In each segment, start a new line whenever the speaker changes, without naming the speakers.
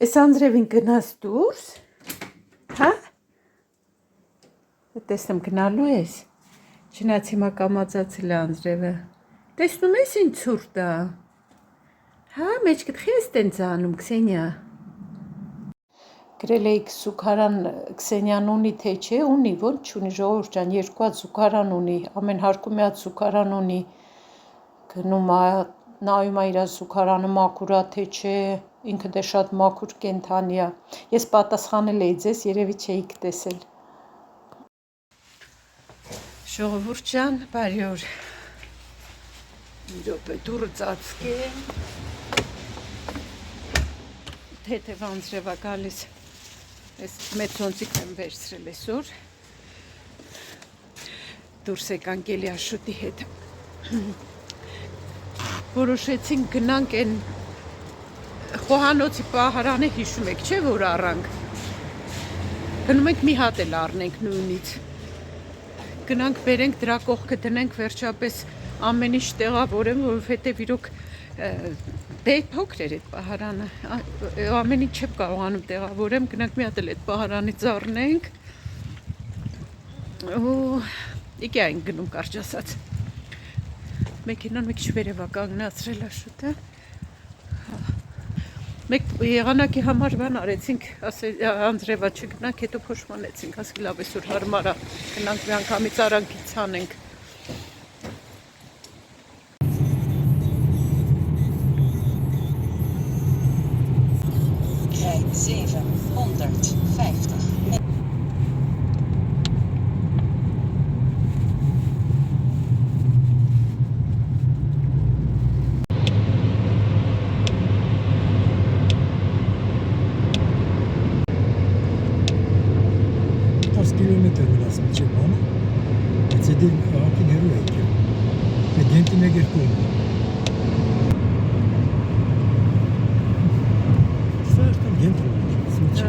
Էս Անձրևին գնաս դուրս, հա? Տեսնեմ գնալու ես, չնայած հիմա կամացացել է Անձրևը, տեսնում ես ինչ ցուրտ է, հա, մեջքդ խի ես տենց անում, Քսենիա, գրել էիք զուգարան Քսենիան ունի թե չէ, ունի, ոնց չունի, ժողովուրդ ջան, երկու հատ զուգարան ունի, ամեն հարկում մի հատ զուգարան ունի, գնում է, նայում է իր զուգարանը մաքուր է թե չէ, ինքը դե շատ մաքուր կենդանի է, ես պատասխանել էի ձեզ, երևի չէիք տեսել։ Ժողովուրդ ջան, բարի օր, մի րոպե դուռը ծածկեմ, թեթև Անձրև է գալիս, ես մեծ ոնցիկ եմ վերցրել այսօր, դուրս եկանք էլի Աշոտի հետ, որոշեցինք գնանք են խոհանոցի պահարանը հիշում եք, չէ որ առանք, գնում ենք մի հատ էլ առնենք նույնից, գնանք բերենք դրա կողքը դնենք վերջապես ամեն ինչ տեղավորեմ, որովհետև իրոք փոքր էր այդ պահարանը, ամեն ինչ չեմ կարողանում տեղավորեմ, գնանք մի հատ էլ այդ պահարանից առնենք, ու իգա ենք գնում կարճ ասած, մեքենան մի քիչ վերև է կանգնացրել Աշոտը, մեկ եղանակի համար բան արեցինք, Անձրևա չգնանք, հետո փոշմանեցինք, ասի լավ այսօր հարմար է, գնանք մի անգամից արանքից անենք։
Rijd 750
կիլոմետր գնացում չէ բանը, բայց է դեր ակին հերու եք է, է դենտի մեկ երկում։ Սա արկան դենտը սմիչ է։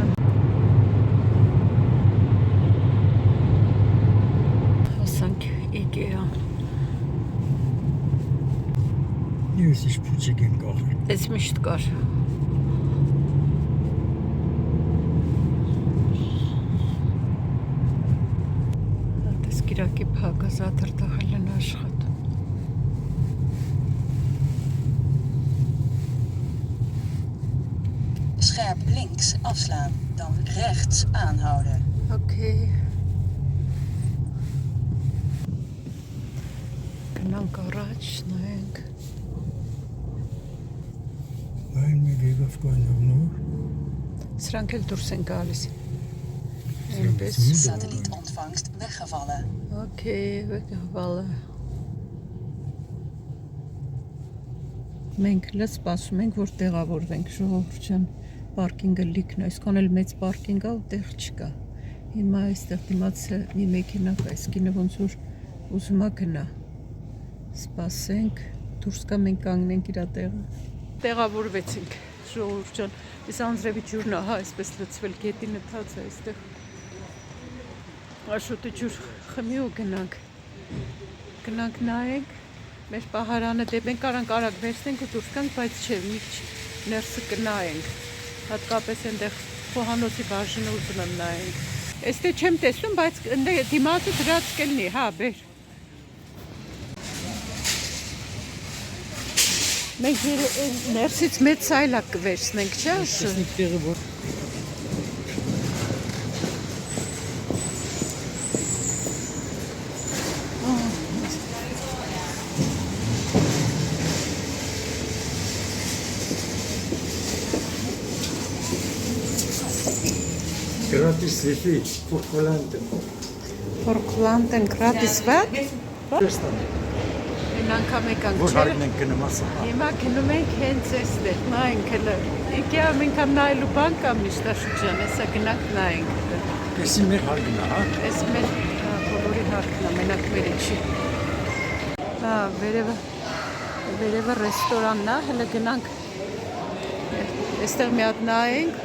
Հասանք իգեա։
Ես ինչ պուչիկ են կաղր։
Ես միշտ կար։ Կիրակի փակը զաթր տղել են աշխատում։
Scherp links afslaan, dan rechts aanhouden.
Okay. Գնանք առաջ, նայենք։
Այն մեկ եկավ կայնով նոր։
Սրանք էլ դուրս են գալիս։
Satellietontvangst weggevallen.
Okay, weggevallen։ Մենք լս սպասում ենք, որ տեղավորվենք, ժողովուրդ ջան, պարկինգը լիքն է, այսքան էլ մեծ պարկինգ է ու տեղ չկա։ Հիմա այստեղ դիմացը մի մեքենա կա, այս կինը ոնց որ ուզում է գնա։ Սպասենք, դուրս կա մենք կանգնենք իր տեղը։ Տեղավորվեցինք, ժողովուրդ ջան, այս Անձրևի ջուրն է, հա, այսպես լցվել գետի նթած է այստեղ։ Աշոտի ջուր խմի ու գնանք նայենք, մեր պահարանը դե մենք կարանք արագ վերցնենք ու դուրս կանք, բայց չէ, մի քիչ ներսը կնայենք, հատկապես այնտեղ խոհանոցի բաժինը ուզում եմ նայենք, այստեղ չեմ տեսնում, բայց դիմացը դրած կլինի, հա, բեր, մենք ներսից մեծ սայլակ կվերցնենք, չէ,
Տեսնիք տեղը որ Gratis wifi, voor klanten.
Voor klanten gratis wat?
Verstaan.
Een անգամ եկանք,
Որ
չէ՞։
հարին են գնում ասա։
Հիմա գնում ենք հենց այստեղ, նայենք հələ։ Իգա մենք նայելու բան կա միշտ Աշոտ ջան, հեսա գնանք նայենք։
Էսի մեր հարգնա, հա։
Այս մեր բոլորի հարկն է, մենակ մերը չի։ Հա, վերևը ռեստորանն է, հələ գնանք։ Այստեղ մի հատ նայենք։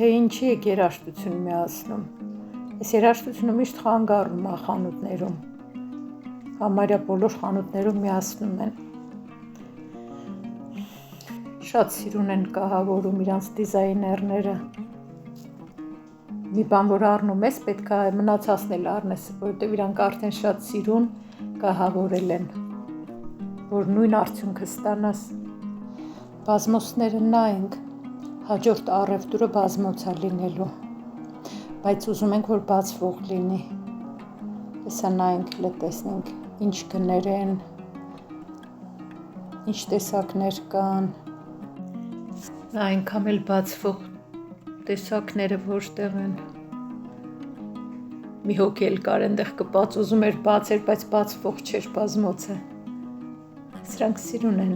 Թե ինչի է երաժշտություն միացնում։ Այս երաժշտությունը միշտ խանգարում է խանութներում, համարյա բոլոր խանութներում միացնում են, շատ սիրուն են կահավորում իրանց դիզայներները, մի բան որ առնում ես պետք է մնացածն էլ առնես, որովհետև իրանք արդեն շատ սիրուն կահավորել են, որ նույն արդյունքը ստանաս, բազմոցները նայենք, հաջորդ առևտուրը բազմոց է լինելու, բայց ուզում ենք, որ բացվող լինի, հեսա նայենք, տեսնենք, ինչ գներ են, ինչ տեսակներ կան, այնքան էլ բացվող տեսակները որտեղ են, մի հոգի էլ կար այնտեղ կպած, ուզում էր բացեր, բայց բացվող չէր բազմոցը, սրանք սիրուն են,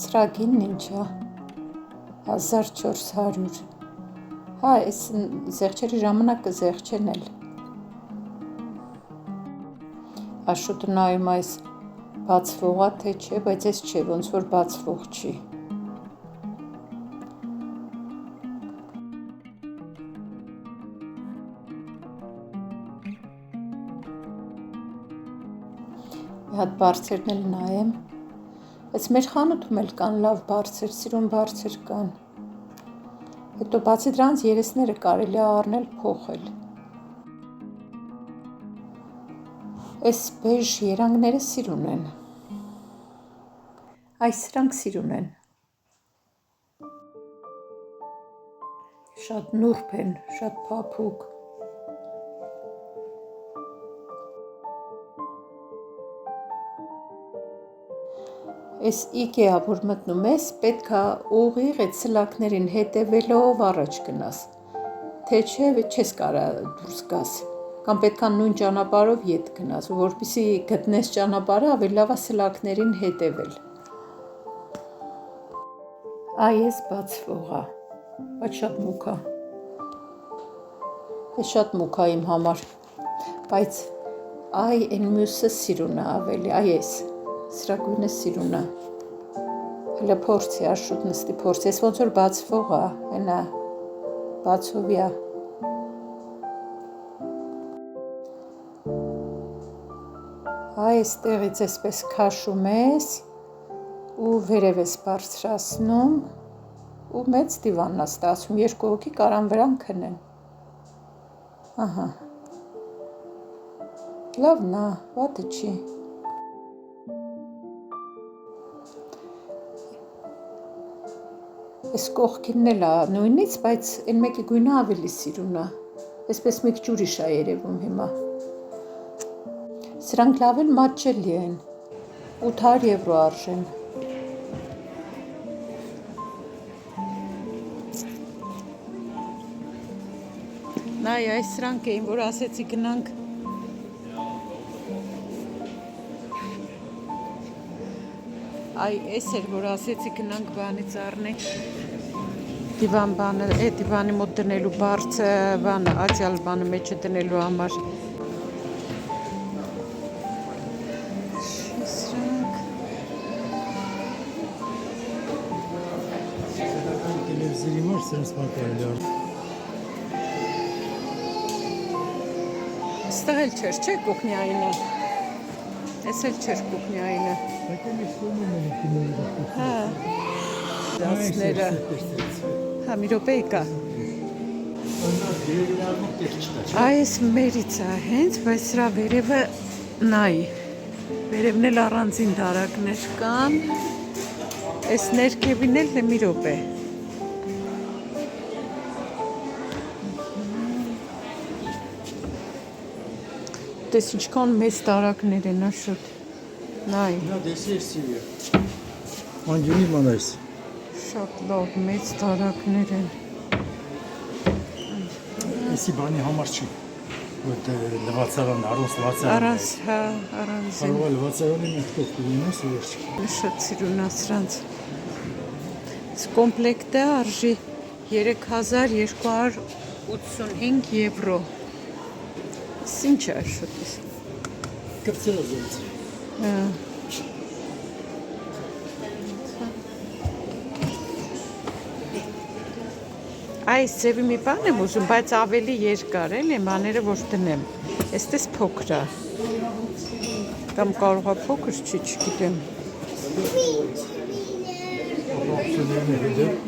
սրա գինն ինչ է, 1400, հա, այս զեղչերի ժամանակը զեղչ են էլ, Աշոտը նայում այս բացվող է, թե չէ, բայց այս չէ, ոնց որ բացվող չի, մի հատ բարձերն էլ նայեմ, բայց մեր խանութում էլ կան լավ բարձեր, սիրուն բարձեր կան, հետո բացի դրանց երեսները կարելի է առնել փոխել, այս բեժ երանգները սիրուն են, այս սրանք սիրուն են, շատ նուրբ են, շատ փափուկ, Այս Ikea, որ մտնում ես, պետք է ուղիղ այդ սլակներին հետևելով առաջ գնաս, թե չէ չես կարա դուրս գաս, կամ պետք է նույն ճանապարհով ետ գնաս, որպեսզի գտնես ճանապարհը ավելի լավ է սլակներին հետևել, այ ես բացվող է, բայց շատ մուգ է, ես շատ մուգ է իմ համար, բայց այ այն մյուսը սիրուն է ավելի, այ ես, սրա գույնը սիրուն է, հələ փորձի, Աշոտ նստի փորձի, ես ոնց որ բացվող է, այնա, բացովի է, այ այստեղից այսպես քաշում ես ու վերև ես բարձրացնում ու մեծ դիվանն է ստացվում, երկու հոգի կարան վրան քնեն, ահա, լավն է, վատը չի, Այս կողքինն էլ է նույնից, բայց այն մեկի գույնը ավելի սիրուն է, այսպես մի քիչ ուրիշ է երևում հիմա, սրանք լավ են մատչելի են, 800 եվրո արժեն, նայ այս սրանք էին, որ ասեցի գնանք, այ այս էր, որ ասեցի գնանք բանից առնենք, դիվան բանը, դիվանի մոտ դնելու բարձը բանը, ացյալ բանը մեջը դնելու համար,
Televizori var, sırası var kararlar.
Ստեղ էլ չէր, չէ կուխնյայինը, ես էլ չէր կուխնյայինը,
Bakın istiyorum ben kimleri
հա, դասները, հա, մի րոպե եկա, այս մերից է հենց, բայց սրա վերևը նայի, վերևն էլ առանձին դարակներ կան, այս ներքևին էլ մի րոպե, Տես ինչքան մեծ տարակներ են Աշոտ, նայ,
Ya desir seviyor. Ancuni manayız.
շատ լավ մեծ տարակներ են,
Esi bani hamarçı. Bu Lvatsaran, Aros Lvatsaran.
առանց, հա, առանձին,
Arva Lvatsaran'ın etkok bildiğini seviyor.
շատ սիրուն է սրանց, կոմպլեկտը արժի 3285 եվրո, ինչ է Աշոտիս,
Kırtsın o zaman.
հա, Այս ձևի մի բան եմ ուզում, բայց ավելի երկար էլի, բաները որ դնեմ։ Էստես փոքր է։ Կամ կարող է փոքր չի, չգիտեմ։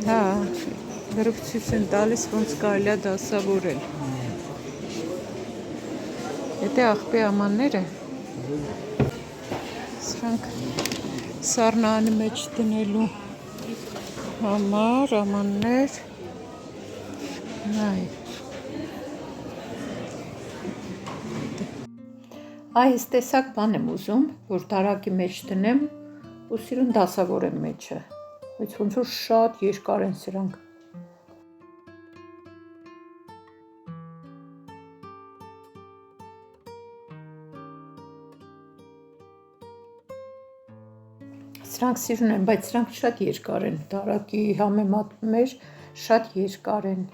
Հա, գրուպցույց են տալիս, ոնց կարելի է դասավորել։ Եթե աղբի ամանները, սրանք սառնանի մեջ դնելու համար ամաններ, նայ։ Այս տեսակ բան եմ ուզում, որ դարակի մեջ դնեմ ու սիրուն դասավորեմ մեջը, բայց ոնց որ շատ երկար են սրանք։ Սրանք սիրուն են, բայց սրանք շատ երկար են, դարակի համեմատ մեր շատ երկար են։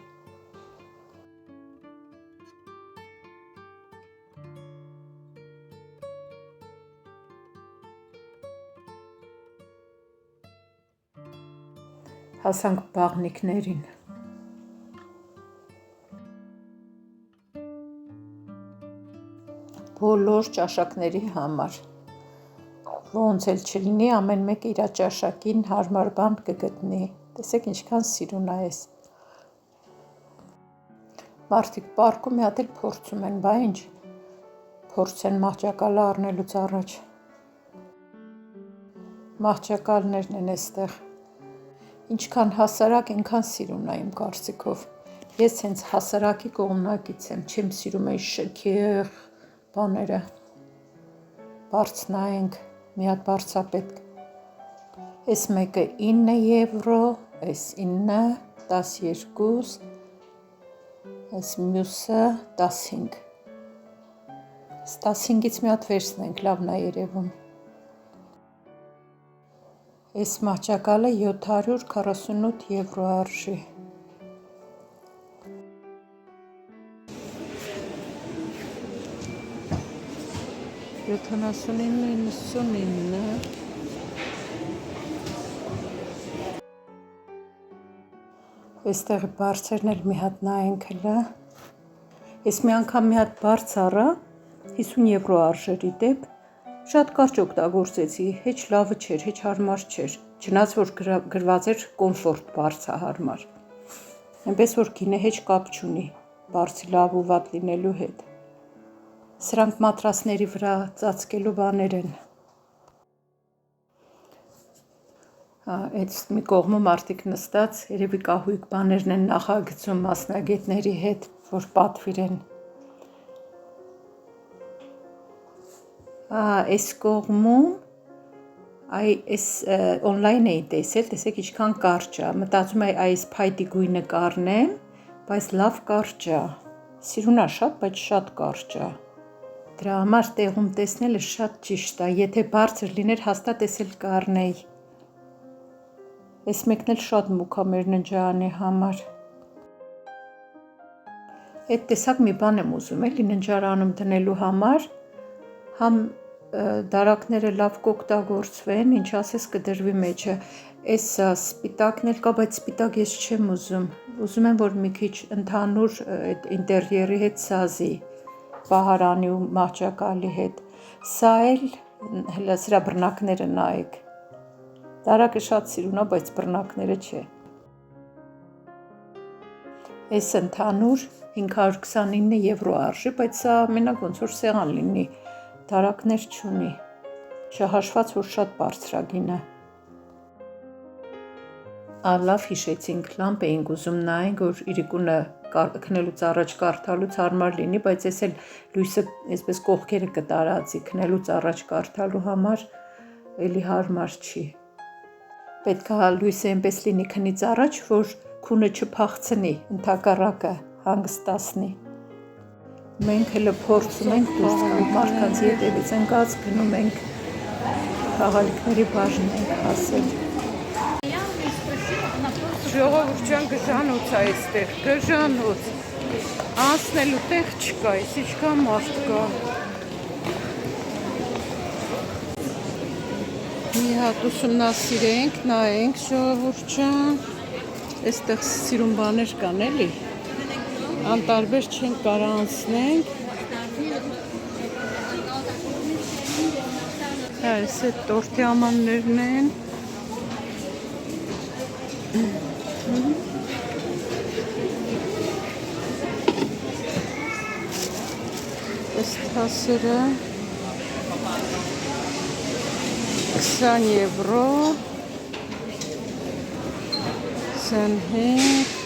Հասանք բաղնիկներին։ Բոլոր ճաշակների համար։ Ոնց էլ չլինի, ամեն մեկը իր ճաշակին հարմար բան կգտնի։ Տեսեք ինչքան սիրուն է այս։ Մարդիկ պարկում մի հատ էլ փորձում են, բա ինչ փորձեն մահճակալը առնելուց առաջ։ Մահճակալներն են այստեղ։ Ինչքան հասարակ, այնքան սիրուն է իմ կարծիքով։ Ես հենց հասարակի կողմնակից եմ, չեմ սիրում այս շքեղ բաները։ Բարձնայինք, մի հատ բարձապետք։ Այս մեկը 9 եվրո, այս 9, 12, այս մյուսը 15։ Այս 15-ից մի հատ վերցնենք, լավն է երևում։ Այս մահճակալը 748 եվրո արժի։ Այստեղ բարձերն էլ մի հատ նայենք հլը։ Ես մի անգամ մի հատ բարձ առա, 50 եվրո արժերի դեպ, շատ կարճ օգտագործեցի, հեչ լավը չէր, հեչ հարմար չէր, չնայած որ գրված էր կոմֆորտ բարձը հարմար։ Այնպես որ գինը հեչ կապ չունի բարձի լավ ու վատ լինելու հետ։ Սրանք մատրասների վրա ծածկելու բաներ են։ Այդ մի կողմում արդիկ նստած, երևի կահույք բաներն են նախագծում մասնագետների հետ, որ պատվիրեն։ Այս կողմում, այս օնլայն էի տեսել, տեսեք ինչքան կարճ է, մտածում էի այս փայտի գույնը կառնեմ, բայց լավ կարճ է, սիրուն է շատ, բայց շատ կարճ է։ Դրա համար տեղում տեսնելը շատ ճիշտ է, եթե բարձր լիներ հաստատ տեսել կառնեի։ Այս մեկն էլ շատ մուք է մեր ննջարանի համար։ Այդ տեսակ մի բան եմ ուզում էլի ննջարանում դնելու համար, համ դարակները լավ կօգտագործվեն, ինչ ասես կդրվի մեջը։ Այս սպիտակն էլ կա, բայց սպիտակ ես չեմ ուզում։ Ուզում եմ, որ մի քիչ ընդհանուր այդ ինտերիերի հետ սազի, բահարանի ու մահճակալի հետ։ Սա էլ հլը սրա բռնակները նայեք։ Դարակը շատ սիրուն է, բայց բռնակները չէ։ Այս ընդհանուր 529 եվրո արժի, բայց սա մենակ ոնց որ սեղան լինի, դարակներ չունի, չհաշված որ շատ բարձր է գինը։ Լավ հիշեցինք, լամպ էինք ուզում նայենք, որ իրիկունը քնելուց առաջ կարդալուց հարմար լինի, բայց ես էլ լույսը այսպես կողքերը կտարածի, քնելուց առաջ կարդալու համար էլի հարմար չի։ Պետք է լույսը այնպես լինի քնից առաջ, որ քունը չփախցնի, ընդհակառակը հանգստացնի։ Մենք հələ փորձում ենք դուրս գալ մարդկանց ետևից ընկած գնում ենք խաղալիքների բաժին ենք հասել։ Ժողովուրդ գժանոց է այստեղ, գժանոց, անցնելու տեղ չկա, այս ինչքան մարդ կա։ Մի հատ ուսումնասիրենք, նայենք ժողովուրդ ջան։ Այստեղ սիրուն բաներ կան էլի։ Անտարբեր չենք կարող անցնենք։ Այս է տորտի ամաններն են։ Այս թասերը 20 եվրո 25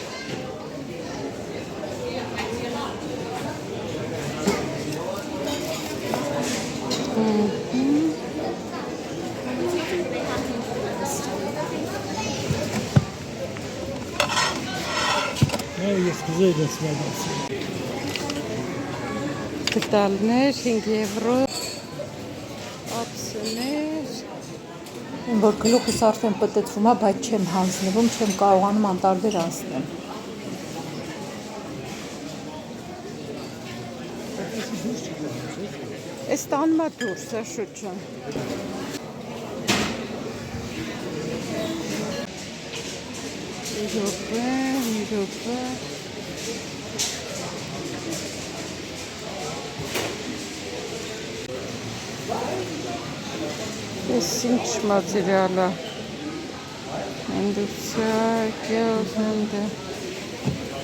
Ես կուզեի դասվել
գտալներ 5 եվրո ափսներ որ գլուխս արդեն պտտվում է, բայց չեմ հանձնվում, չեմ կարողանում անտարբեր անցնել։ Այս տանում է դուրս, է շուրջան։ Մի րոպե։ Այս ինչ մատերիալ է։ Ինդուկցիա, գեոզենդը։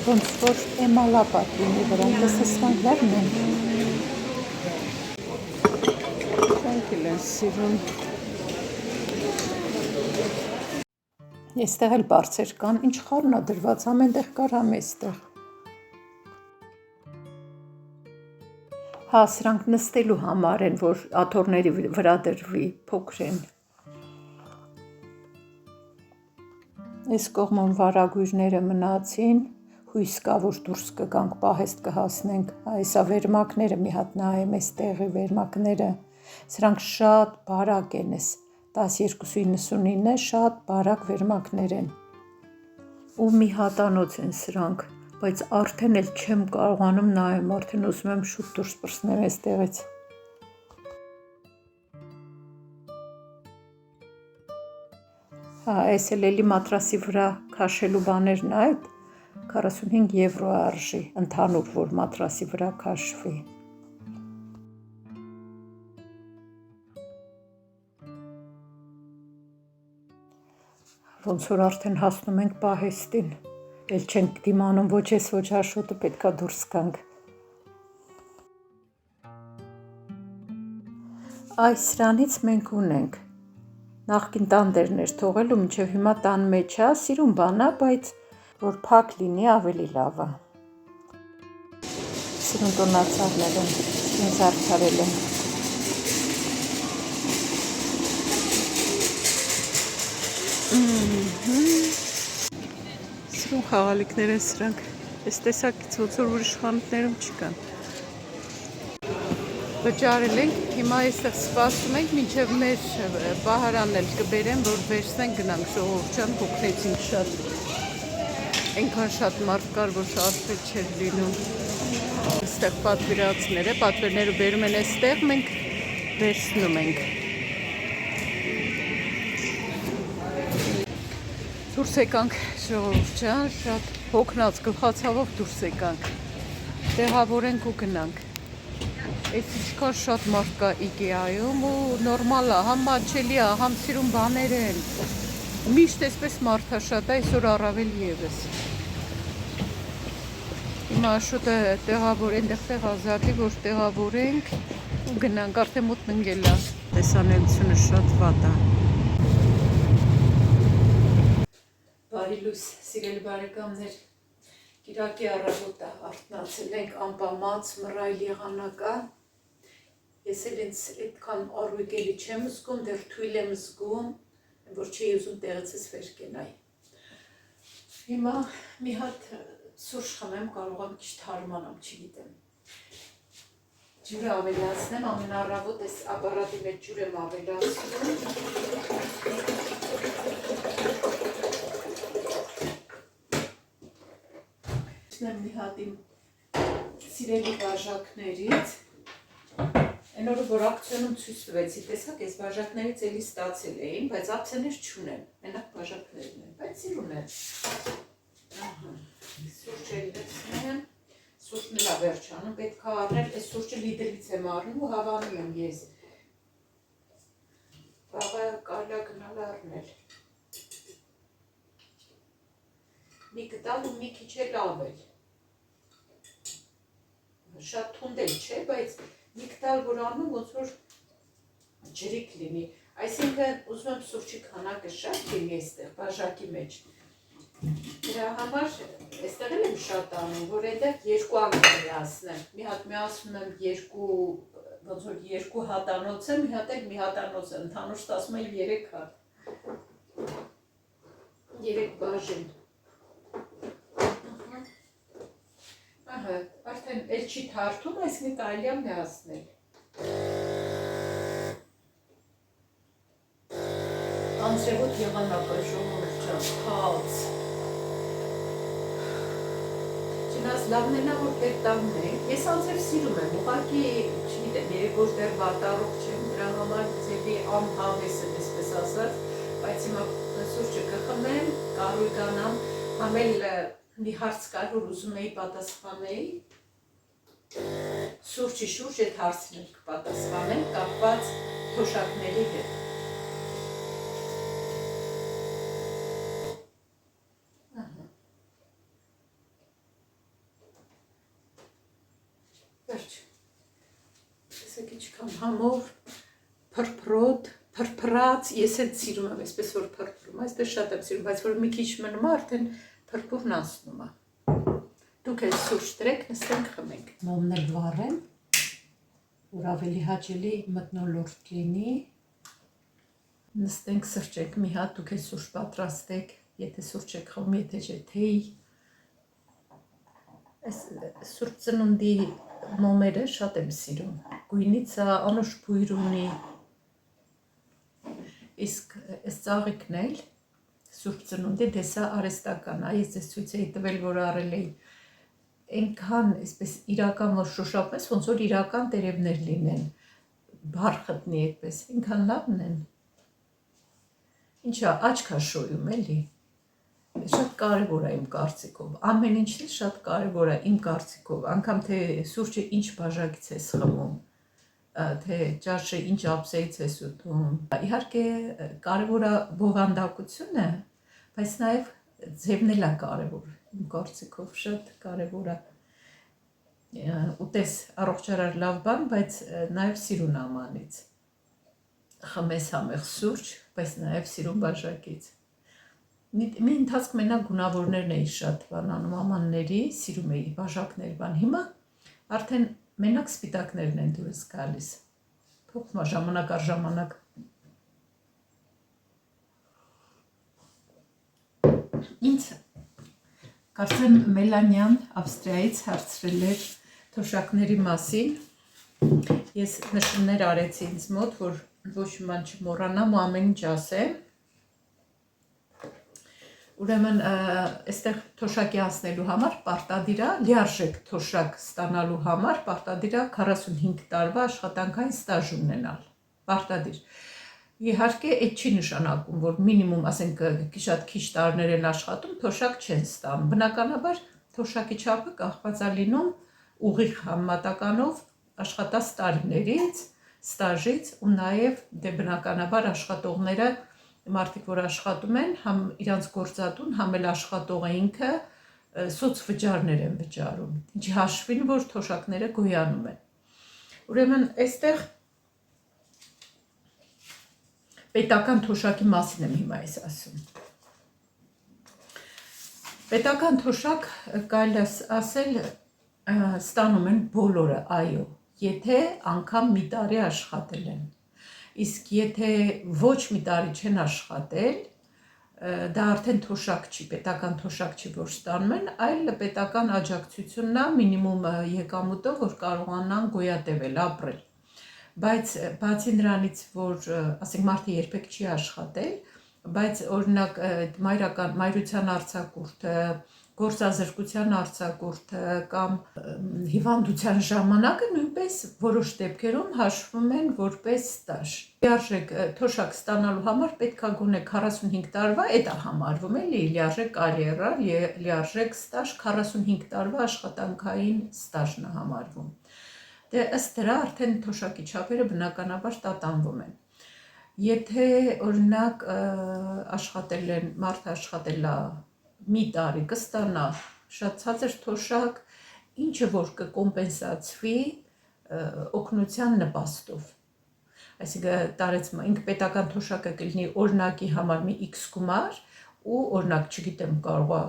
Ոնց որ էմալա պատրինի վրա, տեսնանք լավն են։ Frankel են սիրուն։ Եստեղ էլ բարձեր կան, ինչ խառն է դրված, ամենտեղ կարամ էստեղ։ Հա, սրանք նստելու համար են, որ աթոռների վրա դրվի, փոքր են։ Այս կողմում վարագույրները մնացին, հույս կա, որ դուրս կգանք, պահեստ կհասնենք, այսա վերմակները մի հատ նայեմ, այս տեղի վերմակները, սրանք շատ բարակ են ես, 12.99 շատ բարակ վերմակներ են, ու մի հատանոց են սրանք, բայց արդեն էլ չեմ կարողանում նայեմ, արդեն ուզում եմ շուտ դուրս պրսնեմ այս տեղից։ Հա, այս էլ էլի մատրասի վրա քաշելու բաներն այդ 45 եվրո արժի, ընդհանուր, որ մատրասի վրա քաշվի։ Ոնց որ արդեն հասնում ենք պահեստին, էլ չենք դիմանում ոչ ես, ոչ Աշոտը, պետքա դուրս գանք։ Այս սրանից մենք ունենք նախկին տանդերն էր թողելու, մինչև հիմա տան մեջ է, սիրուն բան է, բայց որ փակ լինի ավելի լավ է։ Սիրուն տոնացարներ են, սիրուն զարդարել են։ Սիրուն խաղալիքներ են սրանք, այս տեսակից ոնց որ ուրիշ խանութներում չկան։ Վճարել ենք, հիմա այստեղ սպասում ենք, մինչև մեր պահարանն էլ կբերեն, որ վերցնենք գնանք ժողովրդյան, հոգնեցինք շատ։ Այնքան շատ մարդ կար, որ շարժվել չէր լինում։ Այստեղ պատվիրվածները, պատվերները բերում են այստեղ, մենք վերցնում ենք։ Դուրս եկանք ժողովրդյան, շատ հոգնած գլխացավով դուրս եկանք։ Տեղավորենք ու գնանք։ Այս ինչքան շատ մարդ կա Ikea-ում ու նորմալ է, համ մատչելի է, համ սիրուն բաներ են։ Միշտ այսպես մարդ է շատ է, այսօր առավել ևս։ Հիմա Աշոտը այնտեղ ազատի, որ տեղավորենք ու գնանք, արդեն մոտ ընկել է։ Տեսանելիությունը շատ վատ է։ Բարի լույս, սիրելի բարեկամներ, Կիրակի առավոտը արթնացել ենք, անպամած, մռայլ եղանակ է։ Ես էլ ինձ այդքան առույգելի չեմ զգում, դեռ թույլ եմ զգում, որ չի ուզում տեղիցս վեր կենայ։ Հիմա մի հատ սուրճ խմեմ, կարող եմ քիչ թարմանամ, չգիտեմ։ Ջուրը ավելացնեմ, ամեն առավոտ այս ապարատի մեջ ջուր եմ ավելացնում։ Մի հատ իմ սիրելի բաժակներից, այն օրը, որ ակցիոնում ցույց տվեցի, տեսակ այս բաժակներից էլի ստացել էին, բայց ափսեներ չունեմ, մենակ բաժակներն են, բայց սիրուն են։ Սուրճ էլ լցնեմ, սուրճն էլ վերջանում, պետք է առնել, այս սուրճը լիտրից եմ առնում ու հավանում եմ ես։ Բաղը կարելի է գնալ առնել։ Մի կտալ ու մի քիչ էլ ավել։ Շատ թունդել չէ, բայց մի կտալ որ անում, ոնց որ ջրիկ լինի։ Այսինքն ուզում եմ սուրճի քանակը շատ լինի այստեղ, բաժակի մեջ։ Դրա համար այստեղ էլ եմ շատ անում, որ այդտեղ երկու անգամ միացնեմ։ Մի հատ միացնում եմ ոնց որ երկու հատանոց եմ, մի հատ էլ մի հատանոց եմ, ընդհանուր ասում եմ 3 հատ։ 3 բաժին։ Ահա, արդեն էլ չի թարթում, այսինքն կարելի է միացնել։ Անձրևոտ եղանակը ժողովուրդ ջան, քաոս։ Չնայած լավն է նա որ կերտանն է։ Ես անձրև սիրում եմ, ուղղակի չգիտեմ, երեկոջ դեռ վատառող չեմ, դրա համար ձևի անհավես եմ, այսպես ասած, բայց հիմա սուրճը կխմեմ, կարույկանամ, համ էլ մի հարց կար, որ ուզում էի պատասխանել, սուրճի շուրջ այդ հարցն էլ կպատասխանեմ, կապված թոշակների հետ։ Վերջ, տեսեք իչքան համով, փրփրոտ, փրփրած, ես էլ սիրում եմ, այսպես որ փրփրում, այստեղ շատ եմ սիրում, բայց որ մի քիչ մնում է, արդեն փրփուրն անցնում է։ Դուք էլ սուրճ դրեք, նստենք խմենք։ Մոմն էլ վառեմ, որ ավելի հաճելի մթնոլորտ լինի։ Նստենք սրճենք մի հատ, դուք էլ սուրճ պատրաստեք, եթե սուրճ եք խմում, եթե չէ թեյ։ Այս սուրճ ծնունդի մոմերը շատ եմ սիրում, գույնից անուշ բույր ունի, իսկ այս ծաղիկն էլ սուրճ ծնունդի դեսա արեստական, ես ձեզ ցույց էի տվել, որ առել էի, այնքան այսպես իրական որ շոշափում ես, ոնց որ իրական տերևներ լինեն, բարխտնի այդպես, այնքան լավն են, ինչա աչքա շոյում էլի, շատ կարևոր է իմ կարծիքով, ամեն ինչն շատ կարևոր է իմ կարծիքով, անգամ թե սուրճը ինչ բաժակից ես խմում, թե ճաշը ինչ ափսեից ես ուտում, իհարկե կարևոր է բովանդակությունը, բայց նաև ձևն էլ է կարևոր, իմ կարծիքով շատ կարևոր է, ուտես առողջարար լավ բան, բայց նաև սիրուն ամանից, խմես համեղ սուրճ, բայց նաև սիրուն բաժակից։ Մի ընթացք մենակ գունավորներն էի շատ բանանում ամանների, սիրում էի բաժակներ բան, հիմա արդեն մենակ սպիտակներն են դուրս գալիս, փոխվում է ժամանակ առ ժամանակ։ Ինձ կարծեմ Մելանյան Ավստրիայից հարցրել էր թոշակների մասին, ես նշումներ արեցի ինձ մոտ, որ ոչ մի բան չմոռանամ ու ամեն ինչ ասեմ։ Ուրեմն այստեղ թոշակի անցնելու համար պարտադիր է, լիարժեք թոշակ ստանալու համար պարտադիր է 45 տարվա աշխատանքային ստաժ ունենալ, պարտադիր։ Իհարկե, այդ չի նշանակում, որ մինիմում, ասենք, շատ քիչ տարիներ են աշխատում, թոշակ չեն ստանում։ Բնականաբար թոշակի չափը կախված է լինում ուղիղ համեմատականով աշխատած տարիներից, ստաժից ու նաև բնականաբար աշխատողները մարդիկ, որ աշխատում են, համ իրանց գործատուն, համ էլ աշխատողը ինքը սոցվճարներ են վճարում, ինչի հաշվին, որ թոշակները գոյանում են։ Ուրեմն, այստեղ պետական թոշակի մասին եմ հիմա ես ասում։ Պետական թոշակ կարելի ասել ստանում են բոլորը, այո, եթե անգամ մի տարի աշխատել են։ Իսկ եթե ոչ մի տարի չեն աշխատել, դա արդեն թոշակ չի, պետական թոշակ չի, որ ստանում են, այլ պետական աջակցությունն է մինիմում եկամուտով, որ կարողանան գոյատևել, ապրել։ Բայց բացի նրանից, որ ասենք մարդը երբեք չի աշխատել, բայց օրինակ մայրության արձակուրդը, գործազրկության արձակուրդը կամ հիվանդության ժամանակը նույնպես որոշ դեպքերում հաշվում են որպես ստաժ։ Լիարժեք թոշակ ստանալու համար պետք է գոնե 45 տարվա, այդ է համարվում էլի լիարժեք կարիերա, լիարժեք ստաժ 45 տարվա աշխատանքային ստաժն է համարվում։ Դե ըստ դրա արդեն թոշակի չափերը բնականաբար տատանվում են։ Եթե օրինակ մարդը աշխատել է մի տարի կստանա շատ ցածր թոշակ, ինչը որ կկոմպենսացվի օգնության նպաստով։ Այսինքն տարեցում ինքը պետական թոշակը կլինի օրինակի համար մի X գումար ու օրինակ, չգիտեմ, կարող է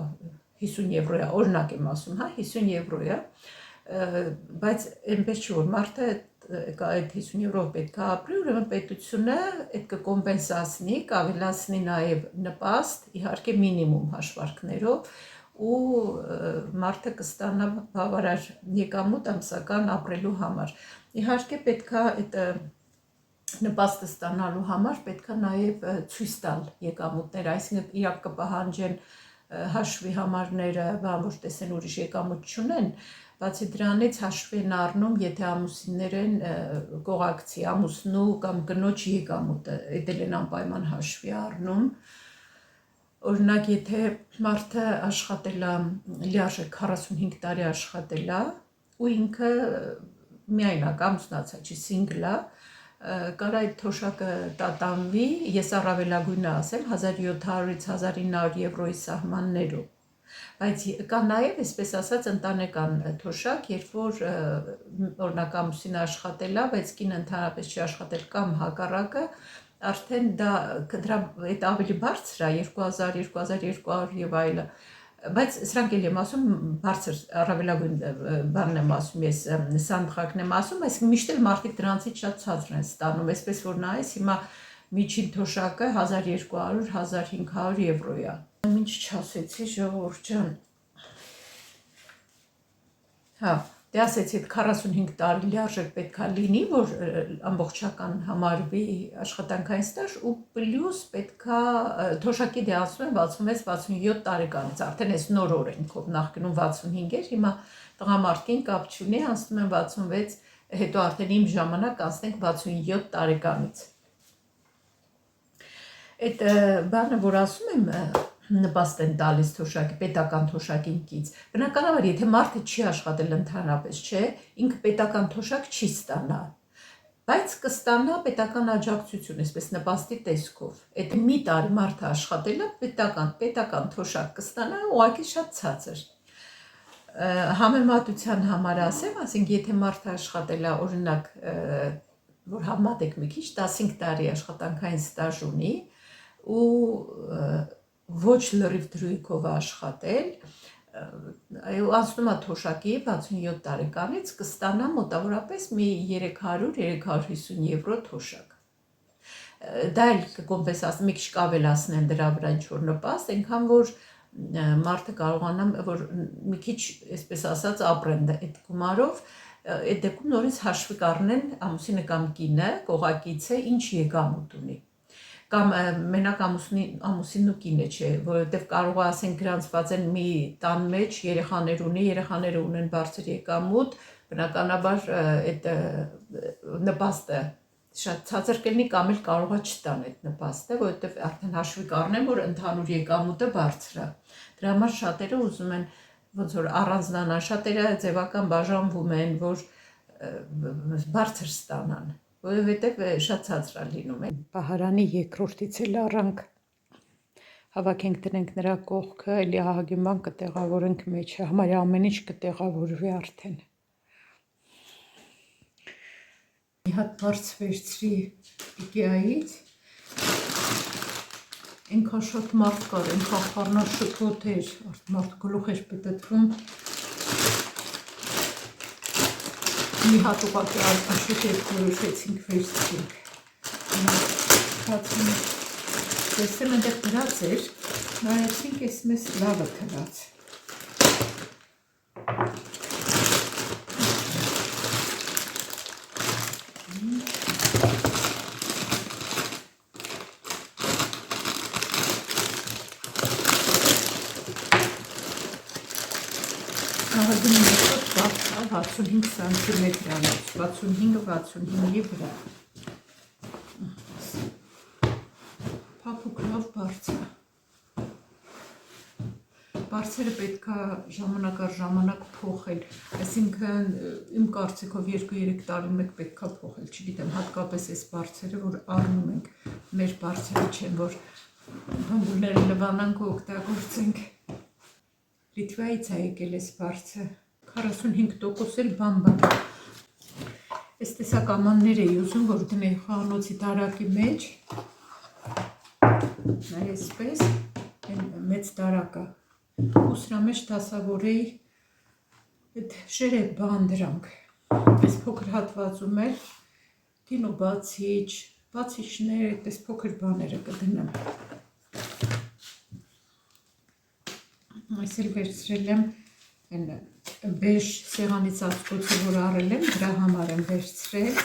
50 եվրո է, օրինակ եմ ասում, հա, 50 եվրո է, բայց այնպես չի որ մարդը այդ 50 եվրով պետք է ապրի, ուրեմն պետությունը այդ կկոմպենսացնի, կավելացնի նաև նպաստ, իհարկե մինիմում հաշվարկներով ու մարդը կստանա բավարար եկամուտ ամսական ապրելու համար։ Իհարկե պետք է այդ նպաստը ստանալու համար պետք է նաև ցույց տալ եկամուտներ, այսինքն իրանք կպահանջեն հաշվի համարները, բան որ տեսեն ուրիշ եկամուտ չունեն, բացի դրանից հաշվի են առնում, եթե ամուսիններ են կողակցի, ամուսնու կամ կնոջ եկամուտը, դա են անպայման հաշվի առնում։ Օրինակ, եթե մարդը աշխատել է լիարժեք 45 տարի աշխատել է ու ինքը միայնակ ամուսնացած չի, սինգլ է, կարող այդ թոշակը տատանվի, ես առավելագույնը ասեմ 1700-ից 1900 եվրոյի սահմաններում։ Բայց կա նաև, այսպես ասած, ընտանեկան թոշակ, երբ որ օրինակ ամուսինը աշխատել է, բայց կինը ընդհանրապես չի աշխատել կամ հակառակը, արդեն դա ավելի բարձր է, 2000, 2200 եւ այլը։ Բայց սրանք էլ եմ ասում, բարձր առավելագույն բանն եմ ասում, ես սանդղակն եմ ասում, այսինքն միշտ էլ մարդիկ դրանցից շատ ցածր են ստանում, այսպես որ նայես հիմա միջին թոշակը 1200-1500 եվրո է։ Ինչ չասեցի, ժողովուրդ ջան։ Հա, դե ասեցի 45 տարի լիարժեք պետք է լինի, որ ամբողջական համարվի աշխատանքային ստաժ ու պլյուս պետք է թոշակի դե ասում են 66-67 տարեկանից, արդեն այս նոր օրենքով, նախկինում 65 էր, հիմա տղամարդկին կապ չունի, անցնում են 66, հետո արդեն իմ ժամանակ անցնենք 67 տարեկանից։ Այդ բանը, որ ասում եմ, նպաստ են տալիս թոշակի, պետական թոշակին կից։ Բնականաբար, եթե մարդը չի աշխատել ընդհանրապես, չէ, ինքը պետական թոշակ չի ստանա, բայց կստանա պետական աջակցություն, այսպես նպաստի տեսքով։ Այդ մի տարի մարդը աշխատել է, պետական թոշակ կստանա, ուղղակի շատ ցածր։ Համեմատության համար ասեմ, ասենք, եթե մարդը աշխատել է, օրինակ, որ համատեք մի քիչ, 15 տարի աշխատանքային ստաժ ունի ու ոչ լրիվ դրույքով աշխատել, անցնում է թոշակի 67 տարեկանից կստանա մոտավորապես մի 300-350 եվրո թոշակ։ Դա էլ կկոմպենսացնի, մի քիչ կավելացնեն դրա վրա ինչ-որ նպաստ, այնքան որ մարդը կարողանա, որ մի քիչ, այսպես ասած, ապրեն այդ գումարով, այդ դեպքում նորից հաշվի կառնեն ամուսինը կամ կինը, կողակիցը ինչ եկամուտ ունի։ Կամ մենակ ամուսինն ու կինը չէ, որովհետև կարող է ասենք գրանցված են մի տան մեջ երեխաներ ունի, երեխաները ունեն բարձր եկամուտ, բնականաբար այդ նպաստը շատ ցածր կլինի կամ էլ կարող է չտան այդ նպաստը, որովհետև արդեն հաշվի կառնեն, որ ընդհանուր եկամուտը բարձր է։ Դրա համար շատերը ուզում են ոնց որ առանձնանան, շատերը ձևական բաժանվում են, որ բարձր ստանան, որովհետև շատ ցածր է լինում։ Պահարանի երկրորդից էլ առանք հավաքենք դնենք նրա կողքը, էլի ահագին բան կտեղավորենք մեջը, համարյա ամեն ինչ կտեղավորվի արդեն։ Մի հատ բարձ վերցրի Ikea-ից, այնքան շատ մարդ կար, այնքան խառնաշփոթ էր, մարդ գլուխ էր պտտվում։ Մի հատ ուղղակի աշուտ էր որոշեցինք վերցրինք։ Տեսեմ այնտեղ դրած էր, նայեցինք, ես մեզ լավը թվաց։ 65 սանտիմետրանոց, 65-65-ի վրա։ Փափուկ լավ բարձր։ Բարձերը պետք է ժամանակ առ ժամանակ փոխել, այսինքն իմ կարծիքով 2-3 տարի մեկ պետք է փոխել, չգիտեմ, հատկապես այս բարձերը, որ առնում ենք, մեր բարձերը չեն, որ բամբուլները լվանանք ու օգտագործենք։ Լիտվայից է եկել այս բարձը, 45% էլ բամբակ։ Այս տեսակամաններ էի ուզում, որ դնեի խոհանոցի տարակի մեջ, այսպես, մեծ տարակը, ու սրա մեջ դասավորեի այդ շերետ բան դրանք, այս փոքր հատվածում էլ կինո բացիչներ, այդպես փոքր բաները կդնեմ։ Այս էլ վերցրել եմ բեժ սեղանի ծածկոցը, որ առել եմ, դրա համար եմ վերցրել,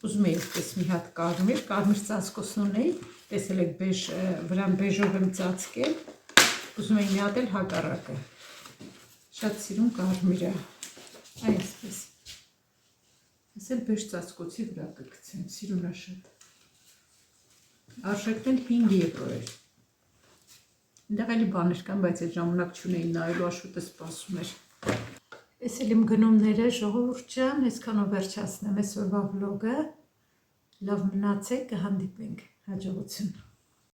ուզում էի այսպես մի հատ կարմիր ծածկոցն ունեի, տեսել եք վրան բեժով եմ ծածկել, ուզում էի մի հատ էլ հակառակը, շատ սիրում կարմիրը, այսպես, ես էլ բեժ ծածկոցի վրա կգցեմ, սիրուն է շատ, արժեքն էլ 5 եվրո էր, այնտեղ էլի բաներ կան, բայց այդ ժամանակ չունեի նայելու, Աշոտը սպասում էր, այս էլ իմ գնումները, ժողովուրդ ջան, այսքանով վերջացնեմ այսօրվա վլոգը, լավ մնացեք, կհանդիպենք, հաջողություն։